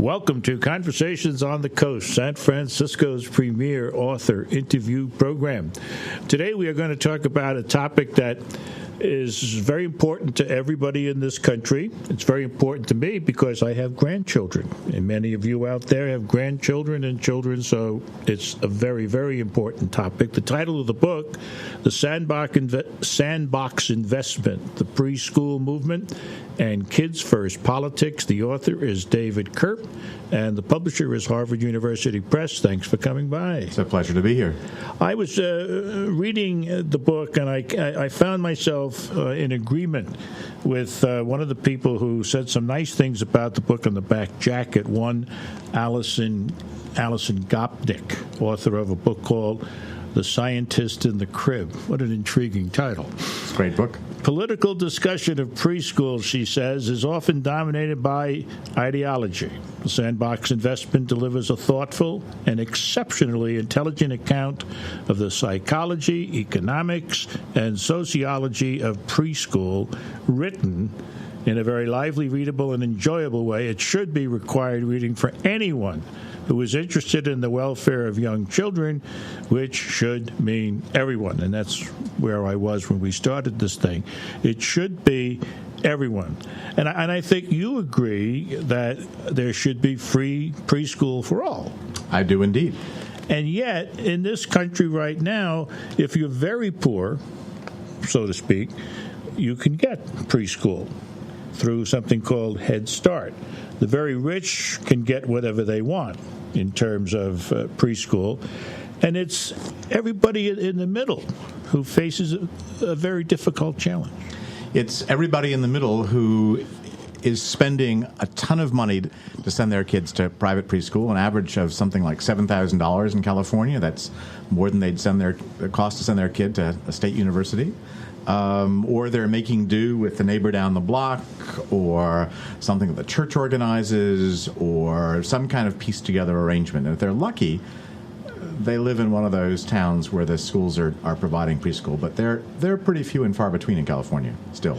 Welcome to Conversations on the Coast, San Francisco's premier author interview program. Today we are going to talk about a topic that is very important to everybody in this country. It's very important to me because I have grandchildren, and many of you out there have grandchildren and children, so it's a very, very important topic. The title of the book, The Sandbox Investment, the Preschool Movement and Kids First Politics. The author is David Kirp, and the publisher is Harvard University Press. Thanks for coming by. It's a pleasure to be here. I was reading the book, and I found myself in agreement with one of the people who said some nice things about the book on the back jacket. One, Alison Gopnik, author of a book called The Scientist in the Crib. What an intriguing title. It's a great book. Political discussion of preschool, she says, is often dominated by ideology. The Sandbox Investment delivers a thoughtful and exceptionally intelligent account of the psychology, economics, and sociology of preschool, written in a very lively, readable, and enjoyable way. It should be required reading for anyone who is interested in the welfare of young children, which should mean everyone. And that's where I was when we started this thing. It should be everyone. And I think you agree that there should be free preschool for all. I do indeed. And yet, in this country right now, if you're very poor, so to speak, you can get preschool through something called Head Start. The very rich can get whatever they want in terms of preschool, and it's everybody in the middle who faces a very difficult challenge. It's everybody in the middle who is spending a ton of money to send their kids to private preschool, an average of something like $7,000 in California. That's more than they'd send the cost to send their kid to a state university. Or they're making do with the neighbor down the block, or something that the church organizes, or some kind of pieced-together arrangement. And if they're lucky, they live in one of those towns where the schools are providing preschool. But they're pretty few and far between in California still.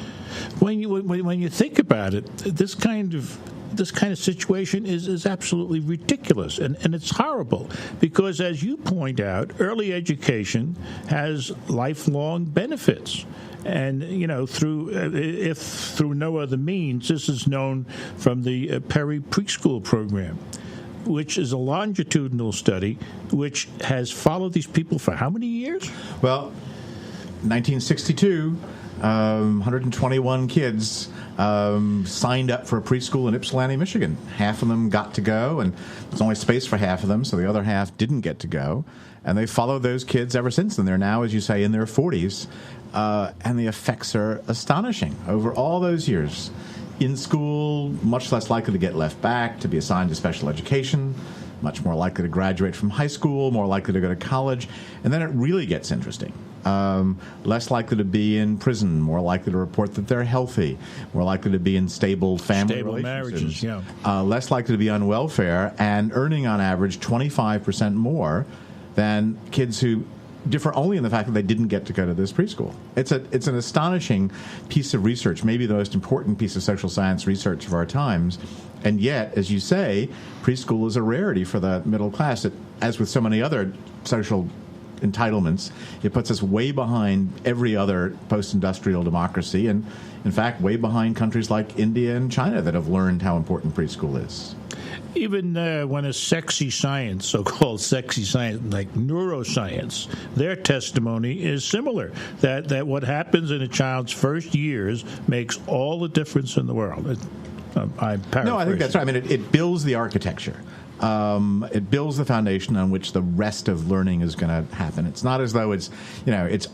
When you think about it, this kind of situation is absolutely ridiculous, and it's horrible because, as you point out, early education has lifelong benefits. And, through no other means, this is known from the Perry Preschool program, which is a longitudinal study which has followed these people for how many years? Well, 1962, 121 kids signed up for a preschool in Ypsilanti, Michigan. Half of them got to go, and there's only space for half of them, so the other half didn't get to go. And they followed those kids ever since then. They're now, as you say, in their 40s, and the effects are astonishing over all those years. In school, much less likely to get left back, to be assigned to special education, much more likely to graduate from high school, more likely to go to college. And then it really gets interesting. Less likely to be in prison, more likely to report that they're healthy, more likely to be in stable family marriages, yeah. Less likely to be on welfare, and earning on average 25% more than kids who differ only in the fact that they didn't get to go to this preschool. It's an astonishing piece of research, maybe the most important piece of social science research of our times. And yet, as you say, preschool is a rarity for the middle class. As with so many other social entitlements, it puts us way behind every other post-industrial democracy, and in fact way behind countries like India and China that have learned how important preschool is. Even when a sexy science, so-called sexy science, like neuroscience, their testimony is similar, that what happens in a child's first years makes all the difference in the world. I paraphrase. No, I think that's right. I mean, it builds the architecture. It builds the foundation on which the rest of learning is going to happen. It's not as though it's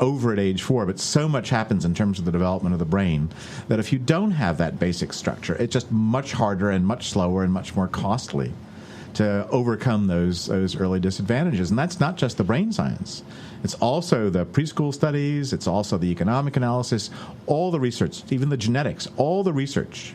over at age 4, but so much happens in terms of the development of the brain that if you don't have that basic structure, it's just much harder and much slower and much more costly to overcome those early disadvantages. And that's not just the brain science. It's also the preschool studies. It's also the economic analysis, all the research, even the genetics, all the research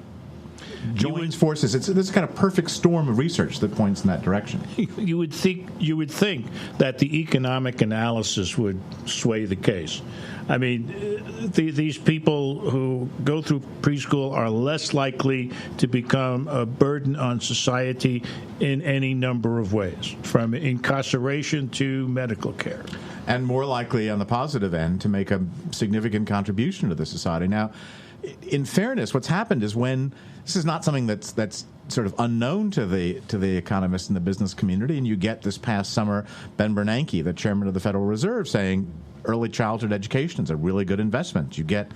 joins forces. This is kind of perfect storm of research that points in that direction. You would think that the economic analysis would sway the case. I mean, these people who go through preschool are less likely to become a burden on society in any number of ways, from incarceration to medical care. And more likely, on the positive end, to make a significant contribution to the society. Now, in fairness, what's happened is when this is not something that's sort of unknown to the economists and the business community, and you get this past summer Ben Bernanke, the chairman of the Federal Reserve, saying early childhood education is a really good investment. You get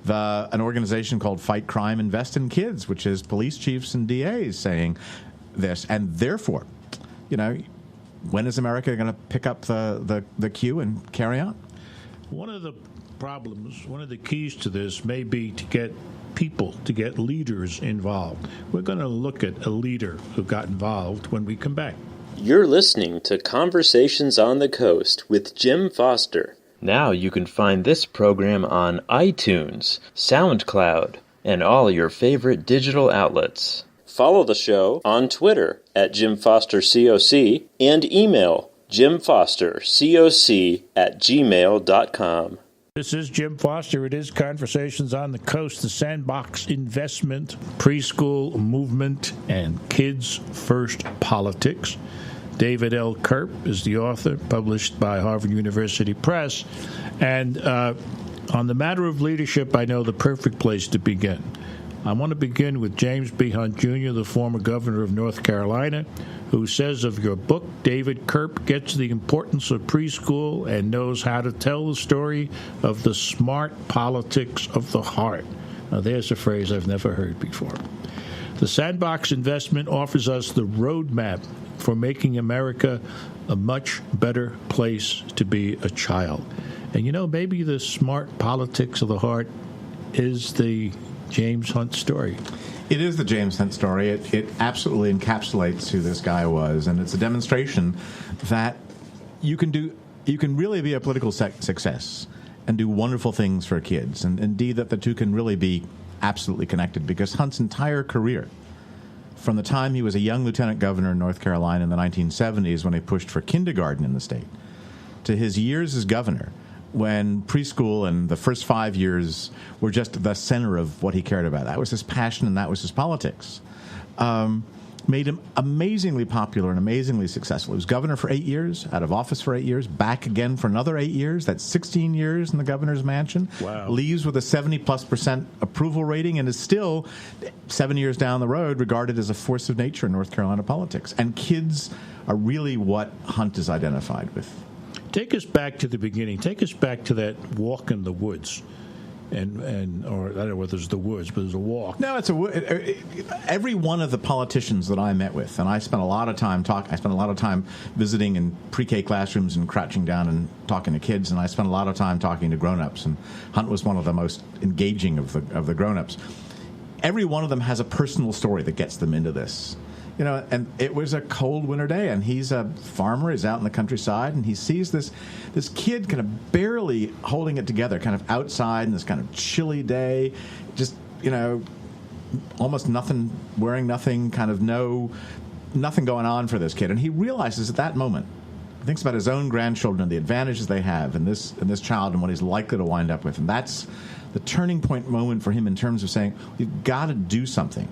an organization called Fight Crime, Invest in Kids, which is police chiefs and DAs saying this, and therefore, when is America going to pick up the cue and carry on? One of the problems, one of the keys to this may be to get leaders involved. We're going to look at a leader who got involved when we come back. You're listening to Conversations on the Coast with Jim Foster. Now you can find this program on iTunes, SoundCloud, and all your favorite digital outlets. Follow the show on Twitter at JimFosterCoc and email jimfostercoc@gmail.com. This is Jim Foster. It is Conversations on the Coast, the Sandbox Investment, Preschool Movement, and Kids First Politics. David L. Kirp is the author, published by Harvard University Press. And on the matter of leadership, I know the perfect place to begin. I want to begin with James B. Hunt Jr., the former governor of North Carolina, who says of your book, David Kirp gets the importance of preschool and knows how to tell the story of the smart politics of the heart. Now, there's a phrase I've never heard before. The Sandbox Investment offers us the roadmap for making America a much better place to be a child. And, maybe the smart politics of the heart is the James Hunt story. It is the James Hunt story. It absolutely encapsulates who this guy was, and it's a demonstration that you can really be a political success and do wonderful things for kids, and indeed that the two can really be absolutely connected, because Hunt's entire career, from the time he was a young lieutenant governor in North Carolina in the 1970s when he pushed for kindergarten in the state, to his years as governor, when preschool and the first 5 years were just the center of what he cared about. That was his passion and that was his politics. Made him amazingly popular and amazingly successful. He was governor for 8 years, out of office for 8 years, back again for another 8 years. That's 16 years in the governor's mansion. Wow. Leaves with a 70+% approval rating and is still, 7 years down the road, regarded as a force of nature in North Carolina politics. And kids are really what Hunt is identified with. Take us back to the beginning. Take us back to that walk in the woods. Or I don't know whether it's the woods, but there's a walk. No, it's every one of the politicians that I met with, and I spent a lot of time visiting in pre-K classrooms and crouching down and talking to kids, and I spent a lot of time talking to grown-ups, and Hunt was one of the most engaging of the grown-ups. Every one of them has a personal story that gets them into this. And it was a cold winter day, and he's a farmer. He's out in the countryside, and he sees this kid kind of barely holding it together, kind of outside in this kind of chilly day, just, almost nothing, wearing nothing, kind of nothing going on for this kid. And he realizes at that moment, he thinks about his own grandchildren and the advantages they have in this child and what he's likely to wind up with. And that's the turning point moment for him in terms of saying, we've got to do something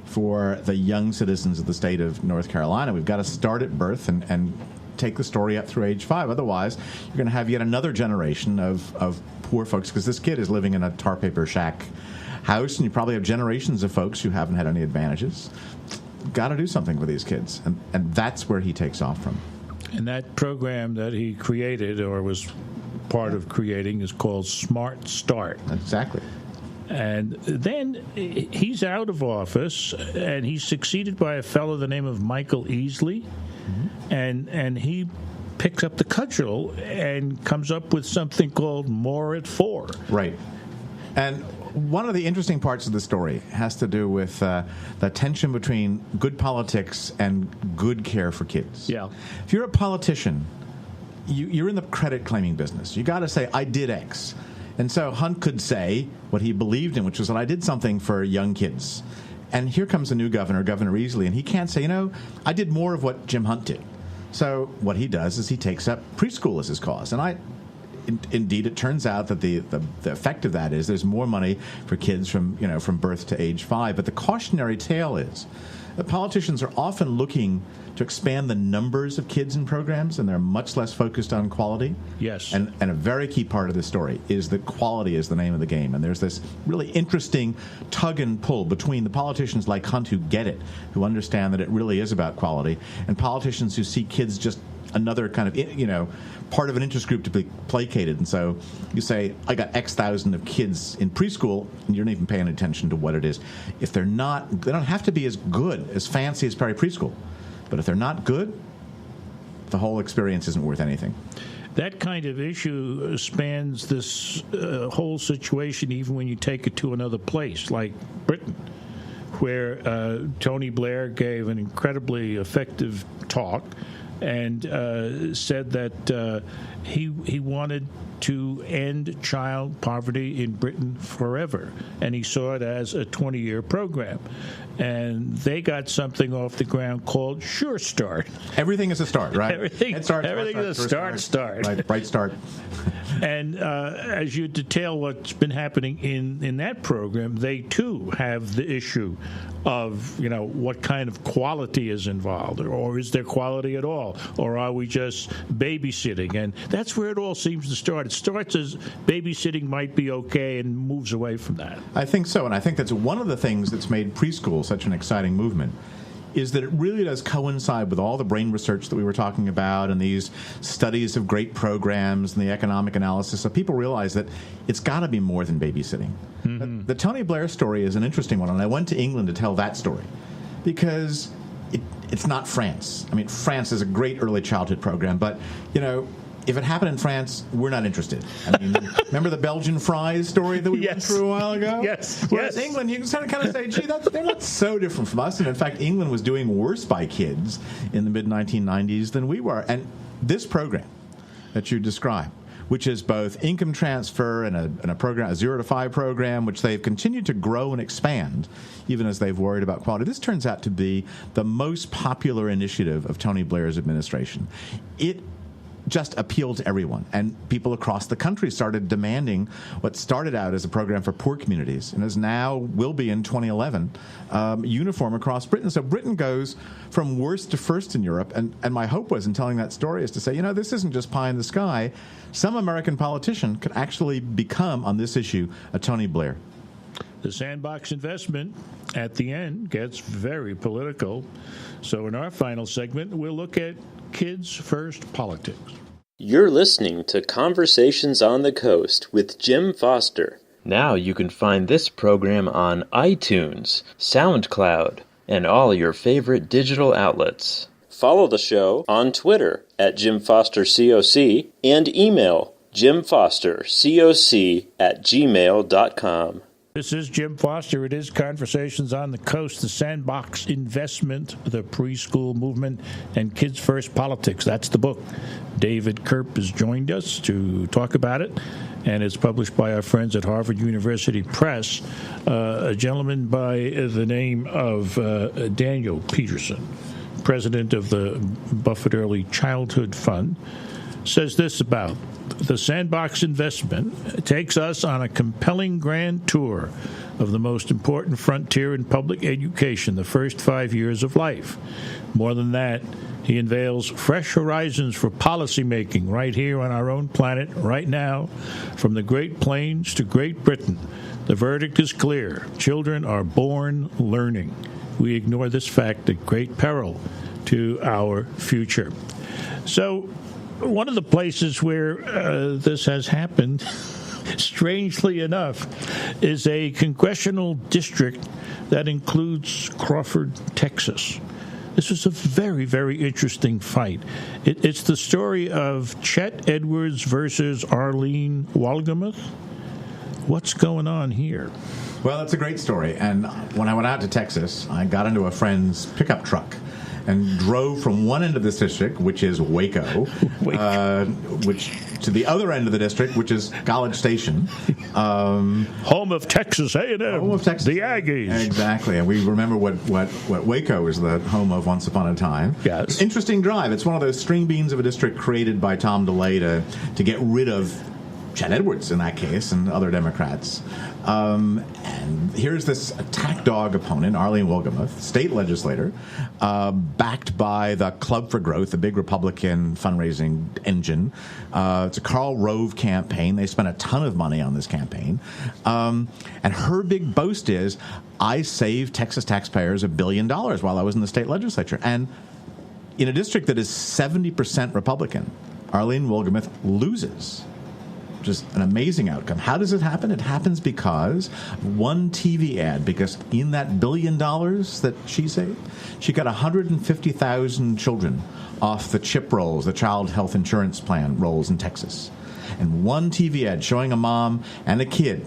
for the young citizens of the state of North Carolina. We've got to start at birth and take the story up through age 5. Otherwise, you're going to have yet another generation of poor folks, because this kid is living in a tar paper shack house, and you probably have generations of folks who haven't had any advantages. Got to do something for these kids, and that's where he takes off from. And that program that he created, or was part of creating, is called Smart Start. Exactly. And then he's out of office, and he's succeeded by a fellow the name of Michael Easley, and he picks up the cudgel and comes up with something called More at 4. Right. And one of the interesting parts of the story has to do with the tension between good politics and good care for kids. Yeah. If you're a politician, you're in the credit-claiming business. You got to say, I did X. And so Hunt could say what he believed in, which was that I did something for young kids. And here comes a new governor, Governor Easley, and he can't say, I did more of what Jim Hunt did. So what he does is he takes up preschool as his cause. And indeed, it turns out that the effect of that is there's more money for kids from birth to age 5. But the cautionary tale is that politicians are often looking to expand the numbers of kids in programs, and they're much less focused on quality. Yes. And a very key part of this story is that quality is the name of the game. And there's this really interesting tug and pull between the politicians like Hunt who get it, who understand that it really is about quality, and politicians who see kids just another kind of, part of an interest group to be placated. And so you say, I got X thousand of kids in preschool, and you're not even paying attention to what it is. If they don't have to be as good, as fancy as Perry Preschool. But if they're not good, the whole experience isn't worth anything. That kind of issue spans this whole situation, even when you take it to another place, like Britain, where Tony Blair gave an incredibly effective talk and said that he wanted to end child poverty in Britain forever, and he saw it as a 20-year program. And they got something off the ground called Sure Start. Everything is a start, right? Everything is a start. Right, bright start. And as you detail what's been happening in that program, they too have the issue of, what kind of quality is involved, or is there quality at all, or are we just babysitting? And that's where it all seems to start. It starts as babysitting might be okay and moves away from that. I think so, and I think that's one of the things that's made preschool such an exciting movement, is that it really does coincide with all the brain research that we were talking about and these studies of great programs and the economic analysis. So people realize that it's got to be more than babysitting. Mm-hmm. The Tony Blair story is an interesting one, and I went to England to tell that story because it's not France. I mean, France is a great early childhood program, but, if it happened in France, we're not interested. I mean, remember the Belgian fries story that we went through a while ago? Yes. Whereas England, you can kind of say, gee, they're not so different from us. And in fact, England was doing worse by kids in the mid-1990s than we were. And this program that you describe, which is both income transfer and a program, a 0 to 5 program, which they've continued to grow and expand, even as they've worried about quality. This turns out to be the most popular initiative of Tony Blair's administration. It just appealed to everyone, and people across the country started demanding what started out as a program for poor communities and is now, will be in 2011, uniform across Britain. So Britain goes from worst to first in Europe, and my hope was in telling that story is to say, this isn't just pie in the sky. Some American politician could actually become, on this issue, a Tony Blair. The Sandbox Investment, at the end, gets very political. So in our final segment, we'll look at Kids First Politics. You're listening to Conversations on the Coast with Jim Foster. Now you can find this program on iTunes, SoundCloud, and all your favorite digital outlets. Follow the show on Twitter at JimFosterCoc and email jimfostercoc@gmail.com. This is Jim Foster. It is Conversations on the Coast, the Sandbox Investment, the Preschool Movement, and Kids First Politics. That's the book. David Kirp has joined us to talk about it, and it's published by our friends at Harvard University Press. A gentleman by the name of Daniel Peterson, president of the Buffett Early Childhood Fund, says this about the Sandbox Investment. It takes us on a compelling grand tour of the most important frontier in public education, the first 5 years of life. More than that, he unveils fresh horizons for policymaking right here on our own planet, right now, from the Great Plains to Great Britain. The verdict is clear. Children are born learning. We ignore this fact at great peril to our future. So, one of the places where this has happened, strangely enough, is a congressional district that includes Crawford, Texas. This was a very, very interesting fight. It's the story of Chet Edwards versus Arlene Wolgemuth. What's going on here? Well, it's a great story. And when I went out to Texas, I got into a friend's pickup truck. and drove from one end of this district, which is Waco, which to the other end of the district, which is College Station. Home of Texas A&M. Home of Texas. The Aggies. Exactly. And we remember what Waco was the home of once upon a time. Yes. Interesting drive. It's one of those string beans of a district created by Tom DeLay to get rid of Chet Edwards in that case and other Democrats. And here's this attack dog opponent, Arlene Wilgemuth, state legislator, backed by the Club for Growth, the big Republican fundraising engine. It's a Karl Rove campaign. They spent a ton of money on this campaign. And her big boast is, I saved Texas taxpayers $1 billion while I was in the state legislature. And in a district that is 70% Republican, Arlene Wilgemuth loses. Just an amazing outcome. How does it happen? It happens because one TV ad, because in that $1 billion that she saved, she got 150,000 children off the CHIP rolls, the Child Health Insurance Plan rolls in Texas. And one TV ad showing a mom and a kid.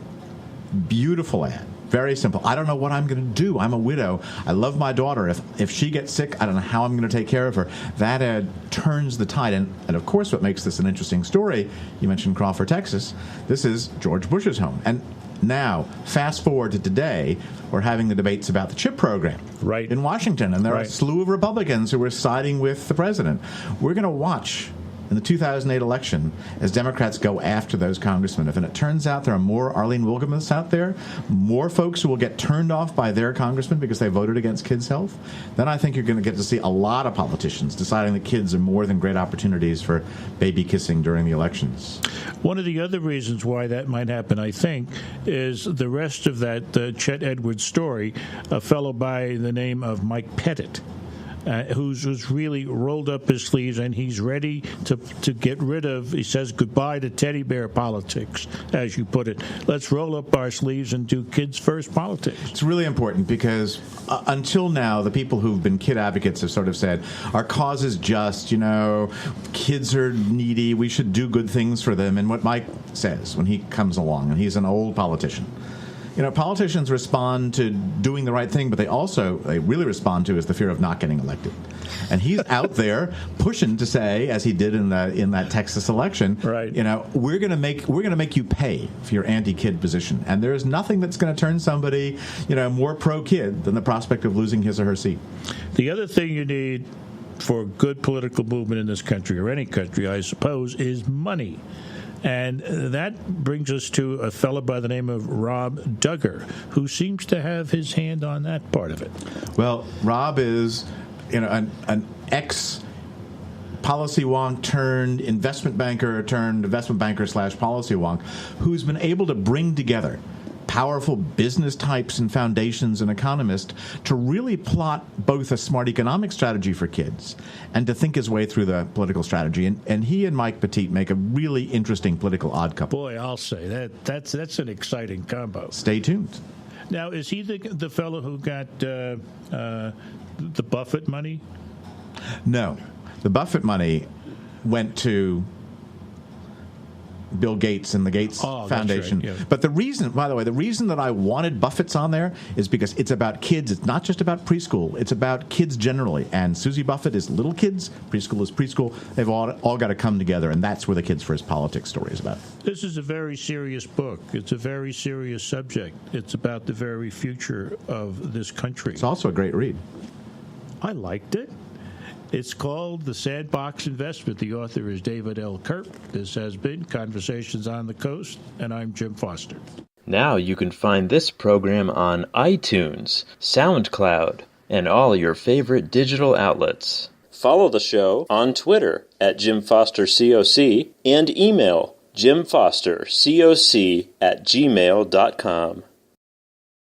Beautiful ad. Very simple. I don't know what I'm going to do. I'm a widow. I love my daughter. If she gets sick, I don't know how I'm going to take care of her. That ad turns the tide. And of course, what makes this an interesting story, you mentioned Crawford, Texas. This is George Bush's home. And now, fast forward to today, we're having the debates about the CHIP program in Washington. And there are a slew of Republicans who are siding with the president. We're going to watch in the 2008 election as Democrats go after those congressmen. If it turns out there are more Arlene Wilgemuths out there, more folks who will get turned off by their congressmen because they voted against kids' health, then I think you're going to get to see a lot of politicians deciding that kids are more than great opportunities for baby kissing during the elections. One of the other reasons why that might happen, I think, is the rest of that Chet Edwards story, a fellow by the name of Mike Pettit. Who's really rolled up his sleeves, and he's ready to get rid of, he says, goodbye to teddy bear politics, as you put it. Let's roll up our sleeves and do kids first politics. It's really important because until now, the people who've been kid advocates have sort of said, our cause is just, kids are needy, we should do good things for them. And what Mike says when he comes along, and he's an old politician, politicians respond to doing the right thing, but they really respond to is the fear of not getting elected. And he's out there pushing to say, as he did in that Texas election, we're going to make you pay for your anti-kid position. And there is nothing that's going to turn somebody, more pro-kid than the prospect of losing his or her seat. The other thing you need for a good political movement in this country, or any country, I suppose, is money. And that brings us to a fellow by the name of Rob Duggar, who seems to have his hand on that part of it. Well, Rob is an ex-policy wonk turned investment banker turned investment banker / policy wonk who's been able to bring together powerful business types and foundations and economists to really plot both a smart economic strategy for kids and to think his way through the political strategy. And he and Mike Petit make a really interesting political odd couple. Boy, I'll say that's an exciting combo. Stay tuned. Now, is he the fellow who got the Buffett money? No. The Buffett money went to Bill Gates and the Gates Foundation. Right, yeah. But the reason that I wanted Buffett's on there is because it's about kids. It's not just about preschool. It's about kids generally. And Susie Buffett is little kids. Preschool is preschool. They've all got to come together, and that's where the Kids First Politics story is about. This is a very serious book. It's a very serious subject. It's about the very future of this country. It's also a great read. I liked it. It's called The Sandbox Investment. The author is David L. Kirp. This has been Conversations on the Coast, and I'm Jim Foster. Now you can find this program on iTunes, SoundCloud, and all your favorite digital outlets. Follow the show on Twitter at Jim Foster COC and email jimfostercoc@gmail.com.